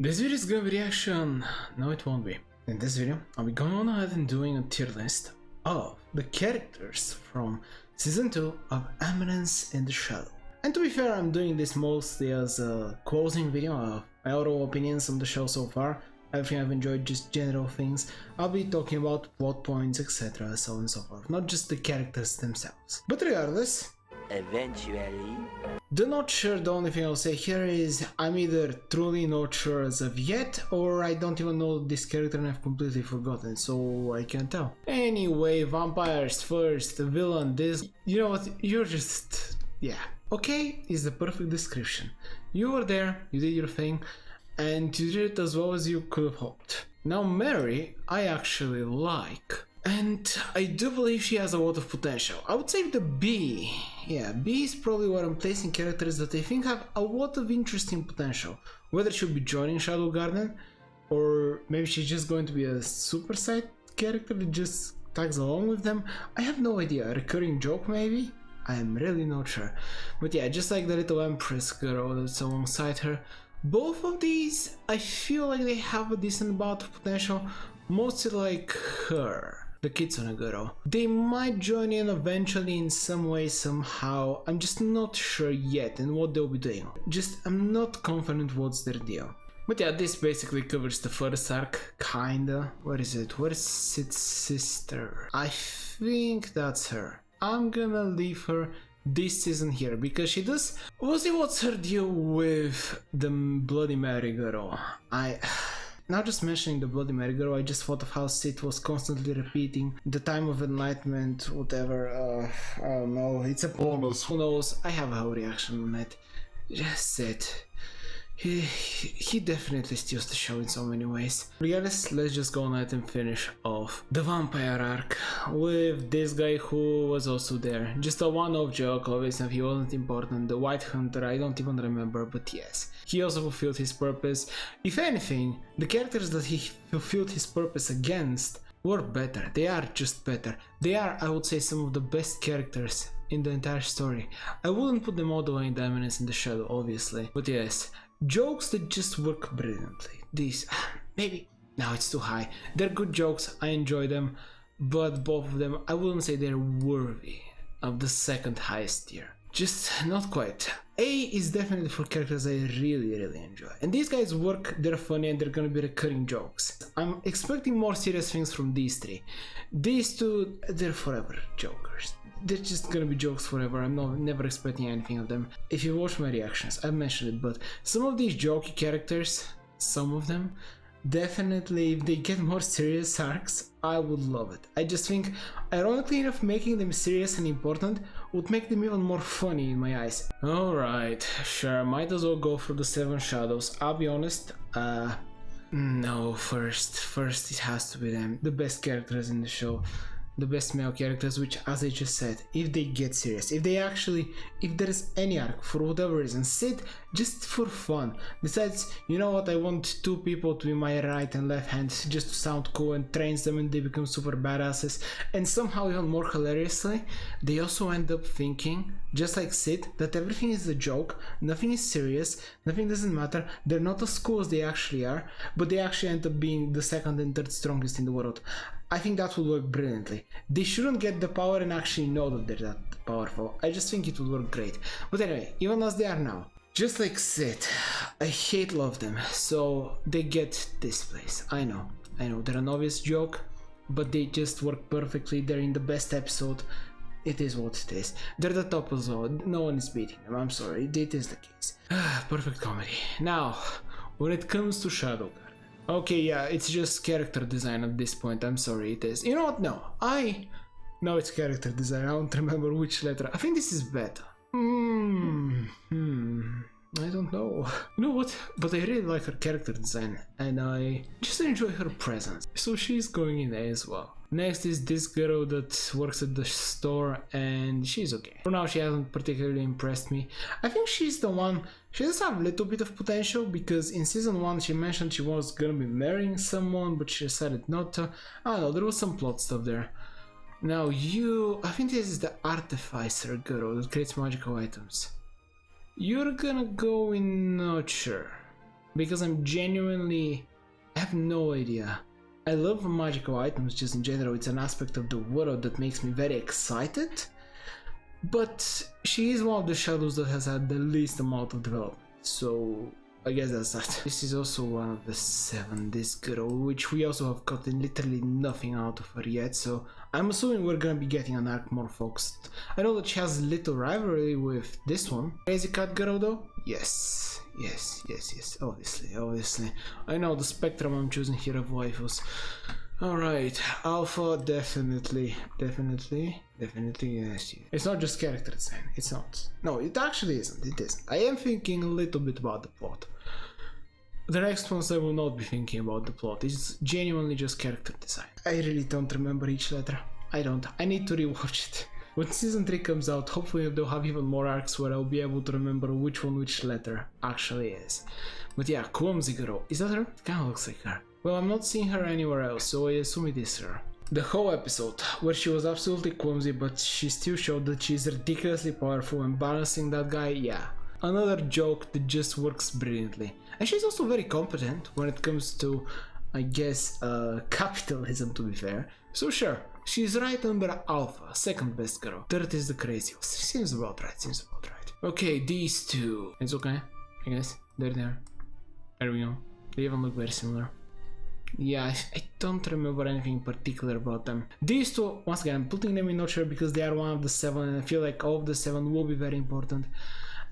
This video is gonna be reaction. No, it won't be. In this video, I'll be going on ahead and doing a tier list of the characters from Season 2 of Eminence in the Shadow. And to be fair, I'm doing this mostly as a closing video of my overall opinions on the show so far. Everything I've enjoyed, just general things. I'll be talking about plot points, etc, so on and so forth, not just the characters themselves. But regardless, eventually. The not sure, the only thing I'll say here is I'm either truly not sure as of yet, or I don't even know this character and I've completely forgotten, so I can't tell. Anyway, vampires first, the villain, this... You know what, you're just... yeah. Okay is the perfect description. You were there, you did your thing, and you did it as well as you could have hoped. Now Mary, I actually like. And I do believe she has a lot of potential. I would say the B. Yeah, B is probably where I'm placing characters that I think have a lot of interesting potential. Whether she'll be joining Shadow Garden, or maybe she's just going to be a super side character that just tags along with them. I have no idea. A recurring joke maybe? I am really not sure. But yeah, just like the little Empress girl that's alongside her. Both of these, I feel like they have a decent amount of potential. Mostly like her. The Kitsune girl. They might join in eventually in some way, somehow. I'm just not sure yet and what they'll be doing. I'm not confident what's their deal. But yeah, this basically covers the first arc, kinda. Where is it? Where is its sister? I think that's her. I'm gonna leave her this season here because she does... What's her deal with the Bloody Mary girl? Now just mentioning the Bloody Mary girl, I just thought of how Sid was constantly repeating the time of enlightenment, whatever, I don't know, it's a bonus, who knows, I have a whole reaction on it. Just Sid. He definitely steals the show in so many ways. Regardless, let's just go on ahead and finish off the vampire arc with this guy who was also there. Just a one-off joke, obviously, he wasn't important. The White Hunter, I don't even remember, but yes. He also fulfilled his purpose. If anything, the characters that he fulfilled his purpose against were better. They are just better. They are, I would say, some of the best characters in the entire story. I wouldn't put them all the way in the Eminence in the Shadow, obviously. But yes, jokes that just work brilliantly. These, maybe, no, it's too high. They're good jokes, I enjoy them, but both of them, I wouldn't say they're worthy of the second highest tier. Just not quite. A is definitely for characters I really enjoy. And these guys work, they're funny, and they're gonna be recurring jokes. I'm expecting more serious things from these three. These two, they're forever jokers. They're just gonna be jokes forever. I'm never expecting anything of them. If you watch my reactions, I've mentioned it, but some of these jokey characters, some of them, definitely, if they get more serious arcs, I would love it. I just think, ironically enough, making them serious and important would make them even more funny in my eyes. Alright, sure, might as well go for the 7 shadows. I'll be honest, no, first it has to be them. The best characters in the show. The best male characters, which, as I just said, if they get serious, if there's any arc for whatever reason, Sid, just for fun, decides, you know what, I want 2 people to be my right and left hand just to sound cool, and trains them and they become super badasses, and somehow even more hilariously, they also end up thinking, just like Sid, that everything is a joke, nothing is serious, nothing doesn't matter, they're not as cool as they actually are, but they actually end up being the second and third strongest in the world. I think that would work brilliantly. They shouldn't get the power and actually know that they're that powerful. I just think it would work great. But anyway, even as they are now, just like Sid, I love them, so they get this place. I know, they're an obvious joke, but they just work perfectly. They're in the best episode. It is what it is. They're the top as well. No one is beating them, I'm sorry, it is the case. Perfect comedy. Now, when it comes to Shadow, okay, yeah, it's just character design at this point, I'm sorry, it is. You know what, no, no, it's character design, I don't remember which letter. I think this is beta. I don't know. You know what, but I really like her character design, and I just enjoy her presence. So she's going in A as well. Next is this girl that works at the store, and she's okay. For now, she hasn't particularly impressed me. I think she's the one, she does have a little bit of potential, because in season 1 she mentioned she was gonna be marrying someone, but she decided not to. I don't know, there was some plot stuff there. Now I think this is the artificer girl that creates magical items. You're gonna go in not sure. because I'm genuinely have no idea. I love magical items just in general, it's an aspect of the world that makes me very excited, but she is one of the shadows that has had the least amount of development, so I guess that's that. This is also one of the 7, this girl, which we also have gotten literally nothing out of her yet, so I'm assuming we're gonna be getting an arc more focused. I know that she has little rivalry with this one. Crazy Cat Girl though? Yes, obviously. I know the spectrum I'm choosing here of waifus. Alright, Alpha, definitely, yes. It's not just character design, it's not. No, it actually isn't, it isn't. I am thinking a little bit about the plot. The next ones I will not be thinking about the plot, it's genuinely just character design. I really don't remember each letter. I need to rewatch it. When season 3 comes out, hopefully they'll have even more arcs where I'll be able to remember which letter actually is. But yeah, Clumsy Girl, is that her? It kinda looks like her. Well, I'm not seeing her anywhere else, so I assume it is her. The whole episode, where she was absolutely clumsy, but she still showed that she's ridiculously powerful, and balancing that guy, yeah. Another joke that just works brilliantly. And she's also very competent when it comes to, I guess, capitalism, to be fair. So sure, she's right under Alpha, second best girl. Third is the craziest. Seems about right. Okay, these two. It's okay, I guess. They're there. There we go. They even look very similar. Yeah, I don't remember anything particular about them. These two, once again, I'm putting them in order because they are one of the 7 and I feel like all of the 7 will be very important.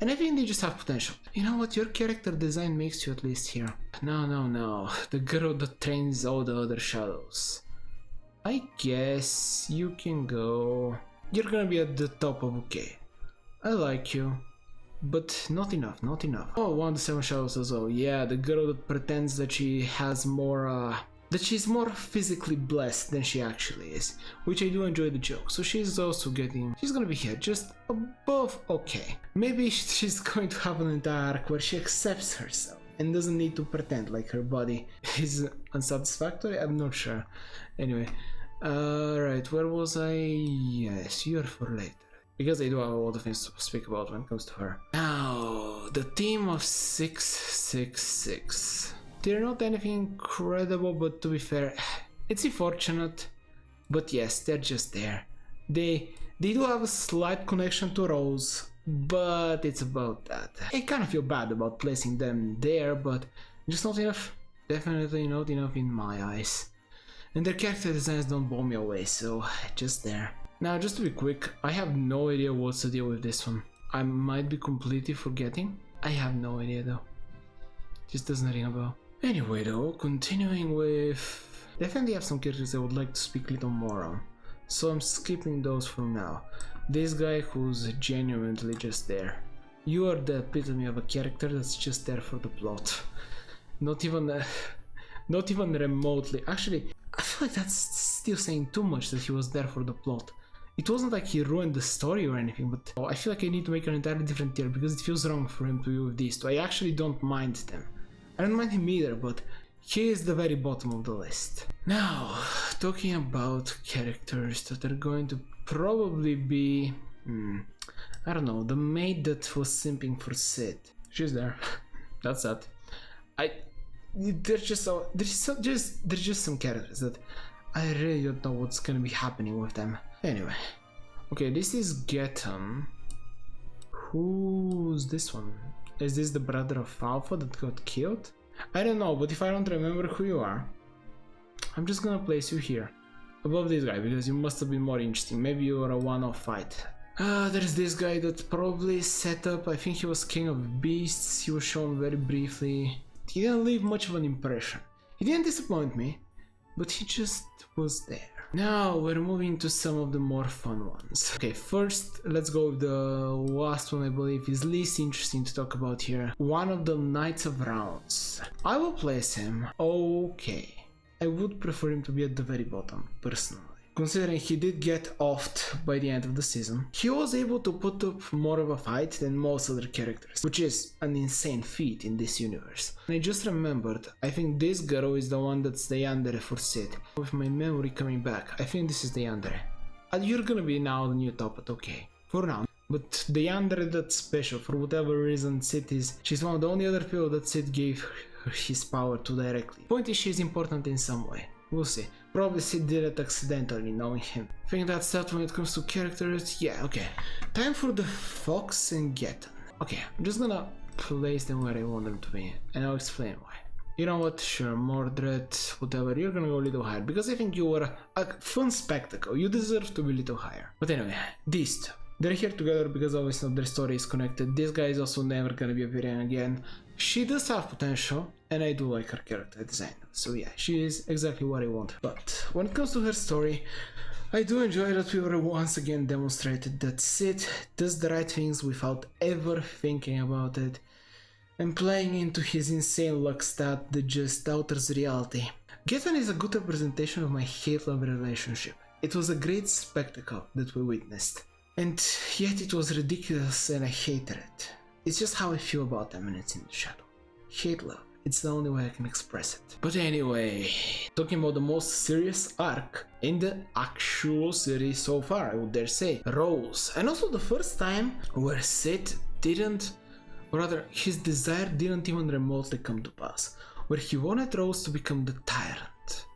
And I think they just have potential. You know what, your character design makes you at least here. No. The girl that trains all the other shadows. I guess you can go. You're gonna be at the top of okay. I like you. But not enough. Oh, one of the 7 shadows as well. Yeah, the girl that pretends that she has more, that she's more physically blessed than she actually is. Which I do enjoy the joke. So she's also getting, she's gonna be here, just above okay. Maybe she's going to have an entire arc where she accepts herself and doesn't need to pretend like her body is unsatisfactory. I'm not sure. Anyway, right, where was I? Yes, you're for later. Because I do have a lot of things to speak about when it comes to her. Now, the team of 666. They're not anything incredible, but to be fair, it's unfortunate. But yes, they're just there. They do have a slight connection to Rose, but it's about that. I kind of feel bad about placing them there, but just not enough. Definitely not enough in my eyes. And their character designs don't blow me away, so just there. Now, just to be quick, I have no idea what's the deal with this one. I might be completely forgetting. I have no idea though. Just doesn't ring a bell. Anyway though, continuing with... Definitely have some characters I would like to speak a little more on. So I'm skipping those for now. This guy who's genuinely just there. You are the epitome of a character that's just there for the plot. Not even remotely. Actually, I feel like that's still saying too much that he was there for the plot. It wasn't like he ruined the story or anything, but I feel like I need to make an entirely different tier because it feels wrong for him to be with these two. I actually don't mind them. I don't mind him either, but he is the very bottom of the list. Now, talking about characters that are going to probably be... I don't know, the maid that was simping for Sid. She's there. That's that. There's just some characters that I really don't know what's gonna be happening with them. Anyway, okay, this is Geton. Who's this one? Is this the brother of Alpha that got killed? I don't know, but if I don't remember who you are, I'm just gonna place you here, above this guy, because you must have been more interesting. Maybe you are a one-off fight. There's this guy that probably set up, I think he was King of Beasts, he was shown very briefly. He didn't leave much of an impression. He didn't disappoint me, but he just was there. Now we're moving to some of the more fun ones. Okay, first let's go with the last one I believe is least interesting to talk about here. One of the Knights of Rounds. I will place him okay. I would prefer him to be at the very bottom, personally. Considering he did get offed by the end of the season, he was able to put up more of a fight than most other characters, which is an insane feat in this universe. And I just remembered, I think this girl is the one that's the Yandere for Sid. With my memory coming back, I think this is the Yandere. You're gonna be now the new top, but okay, for now. But the Yandere that's special, for whatever reason Sid is, she's one of the only other people that Sid gave his power too directly. Point is, she's important in some way. We'll see. Probably Sid did it accidentally, knowing him. Think that's that when it comes to characters? Yeah, okay. Time for the Fox and Geton. Okay, I'm just gonna place them where I want them to be, and I'll explain why. You know what, sure, Mordred, whatever, you're gonna go a little higher, because I think you were a fun spectacle, you deserve to be a little higher. But anyway, these two. They're here together because obviously their story is connected. This guy is also never gonna be appearing again. She does have potential, and I do like her character design. So yeah, she is exactly what I want. But when it comes to her story, I do enjoy that we were once again demonstrated that Sid does the right things without ever thinking about it, and playing into his insane luck stat that just alters reality. Geton is a good representation of my hate-love relationship. It was a great spectacle that we witnessed, and yet it was ridiculous and I hated it. It's just how I feel about Eminence in the Shadow. Hate-love. It's the only way I can express it. But anyway, talking about the most serious arc in the actual series so far, I would dare say, Rose. And also the first time where Sid didn't, or rather his desire didn't even remotely come to pass, where he wanted Rose to become the tyrant.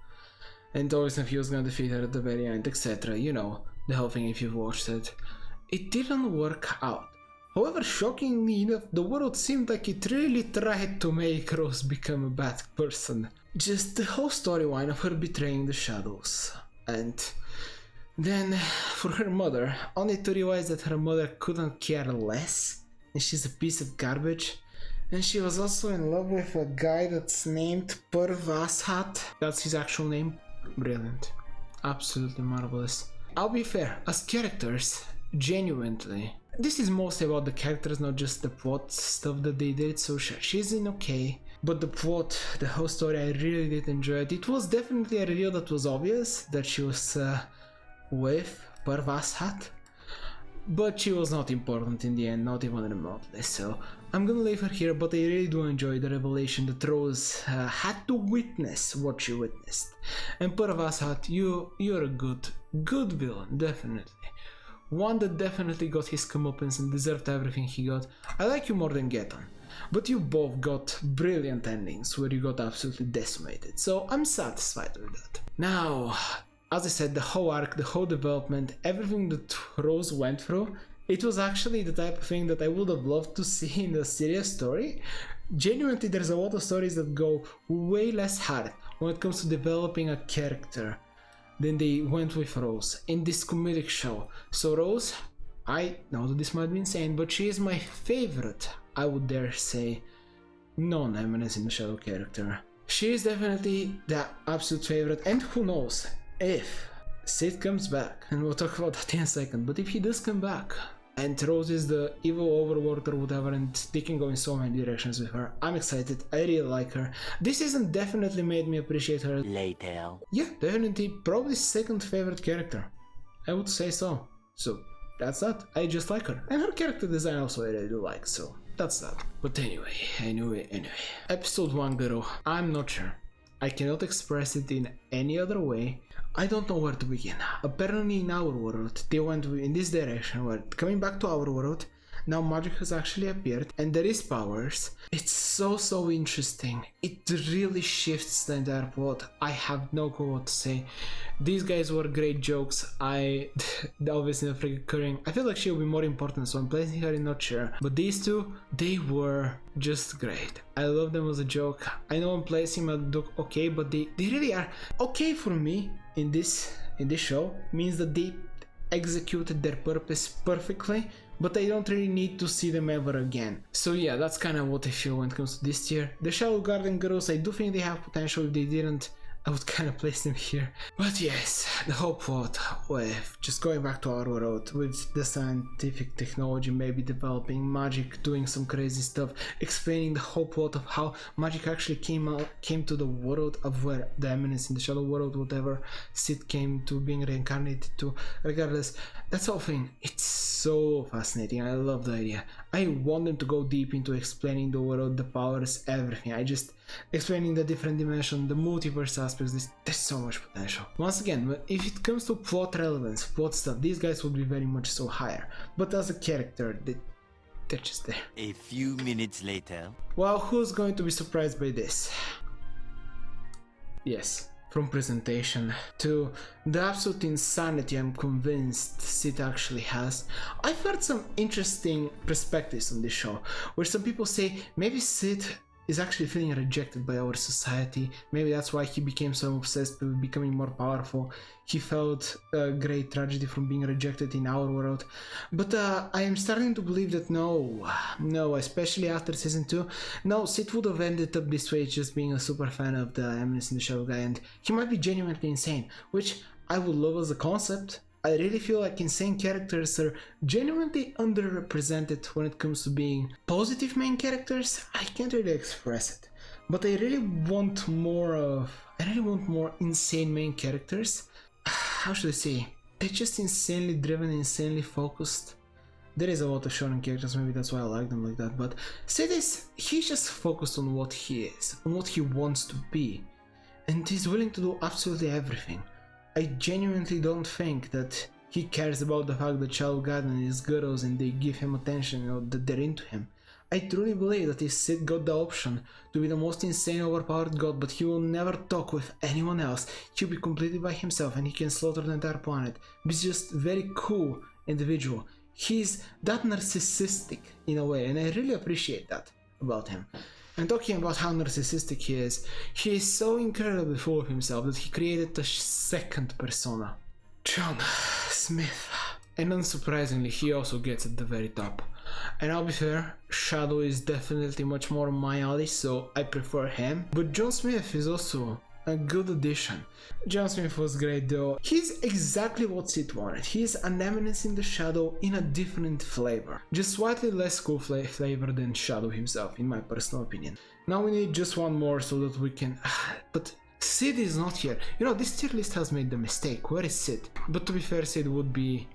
And always if he was gonna defeat her at the very end, etc. You know, the whole thing if you've watched it. It didn't work out. However, shockingly enough, the world seemed like it really tried to make Rose become a bad person. Just the whole storyline of her betraying the shadows. And then, for her mother, only to realize that her mother couldn't care less, and she's a piece of garbage. And she was also in love with a guy that's named Parvashat. That's his actual name. Brilliant. Absolutely marvelous. I'll be fair, as characters, genuinely, this is mostly about the characters, not just the plot stuff that they did, so sure, she's in okay, but the plot, the whole story, I really did enjoy it. It was definitely a reveal that was obvious, that she was with Parvashat, but she was not important in the end, not even remotely, so I'm gonna leave her here, but I really do enjoy the revelation that Rose had to witness what she witnessed. And Parvashat, you're a good villain, definitely. One that definitely got his comeuppance and deserved everything he got. I like you more than Geton, but you both got brilliant endings where you got absolutely decimated, so I'm satisfied with that. Now, as I said, the whole arc, the whole development, everything that Rose went through, it was actually the type of thing that I would have loved to see in a serious story. Genuinely, there's a lot of stories that go way less hard when it comes to developing a character than they went with Rose in this comedic show. So Rose, I know that this might be insane, but she is my favorite, I would dare say, non-Eminence in the Shadow character. She is definitely the absolute favorite, and who knows, if Sid comes back, and we'll talk about that in a second, but if he does come back, and Rose is the evil overlord or whatever, and they can go in so many directions with her, I'm excited, I really like her. This season definitely made me appreciate her. Later. Yeah, definitely, probably second favorite character. I would say so. So, that's that. I just like her. And her character design also I really do like, so that's that. But anyway. Episode 1, girl. I'm not sure. I cannot express it in any other way. I don't know where to begin. Apparently in our world, they went in this direction where, coming back to our world, now magic has actually appeared and there is powers. It's so interesting. It really shifts the entire plot. I have no clue what to say. These guys were great jokes. Obviously not recurring. I feel like she'll be more important, so I'm placing her in not sure. But these two, they were just great. I love them as a joke. I know I'm placing them okay, but they really are okay for me in this show. Means that they executed their purpose perfectly, but I don't really need to see them ever again. So yeah, that's kind of what I feel when it comes to this tier. The Shadow Garden girls, I do think they have potential. If they didn't, I would kind of place them here. But yes, the whole plot with just going back to our world with the scientific technology, maybe developing magic, doing some crazy stuff, explaining the whole plot of how magic actually came to the world of where the Eminence in the Shadow world, whatever Sid came to being reincarnated to. Regardless, that's whole thing. It's so fascinating. I love the idea. I want them to go deep into explaining the world, the powers, everything. I just explaining the different dimension, the multiverse aspects. There's so much potential. Once again, if it comes to plot relevance, plot stuff, these guys would be very much so higher. But as a character, they're just there. A few minutes later. Well, who's going to be surprised by this? Yes, from presentation to the absolute insanity I'm convinced Sid actually has. I've heard some interesting perspectives on this show, where some people say maybe Sid is actually feeling rejected by our society. Maybe that's why he became so obsessed with becoming more powerful. He felt a great tragedy from being rejected in our world. But I am starting to believe that no, especially after season 2, no, Sid would have ended up this way just being a super fan of the Eminence in the Shadow guy, and he might be genuinely insane, which I would love as a concept. I really feel like insane characters are genuinely underrepresented when it comes to being positive main characters. I can't really express it, but I really want more insane main characters. How should I say? They're just insanely driven, insanely focused. There is a lot of shonen characters, maybe that's why I like them like that, but he's just focused on what he is, on what he wants to be, and he's willing to do absolutely everything. I genuinely don't think that he cares about the fact that Shadow God and his girls and they give him attention, that they're into him. I truly believe that if Sid got the option to be the most insane overpowered god, but he will never talk with anyone else, he'll be completely by himself and he can slaughter the entire planet. He's just a very cool individual. He's that narcissistic in a way, and I really appreciate that about him. And talking about how narcissistic he is so incredibly full of himself that he created a second persona, John Smith. And unsurprisingly, he also gets at the very top. And I'll be fair, Shadow is definitely much more my alley, so I prefer him. But John Smith is also a good addition. John Smith was great though. He's exactly what Sid wanted. He's an Eminence in the Shadow in a different flavor. Just slightly less cool flavor than Shadow himself, in my personal opinion. Now we need just one more so that we can... But Sid is not here. This tier list has made the mistake. Where is Sid? But to be fair, Sid would be...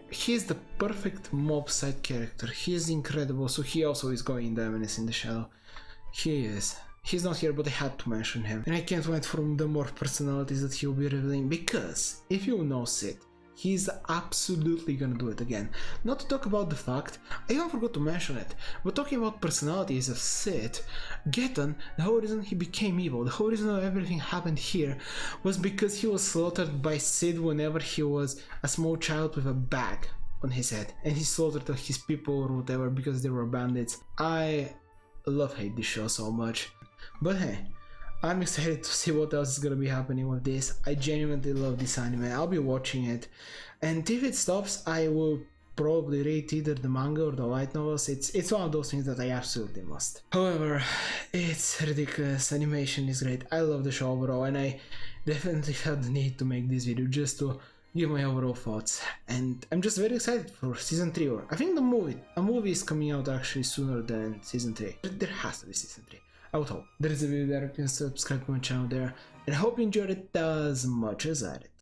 he's the perfect mob side character. He is incredible, so he also is going in the Eminence in the Shadow. He is. He's not here, but I had to mention him. And I can't wait for the more personalities that he'll be revealing, because if you know Sid, he's absolutely gonna do it again. Not to talk about the fact, I even forgot to mention it, but talking about personalities of Sid, Geton, the whole reason he became evil, the whole reason everything happened here, was because he was slaughtered by Sid whenever he was a small child with a bag on his head, and he slaughtered his people or whatever because they were bandits. I hate this show so much. But hey, I'm excited to see what else is gonna be happening with this. I genuinely love this anime. I'll be watching it, and if it stops, I will probably read either the manga or the light novels. It's one of those things that I absolutely must. However, it's ridiculous. Animation is great. I love the show overall, and I definitely felt the need to make this video just to give my overall thoughts. And I'm just very excited for season 3, or I think a movie is coming out actually sooner than season 3. There has to be season 3. I would hope. There is a video there, you can subscribe to my channel there, and I hope you enjoyed it as much as I did.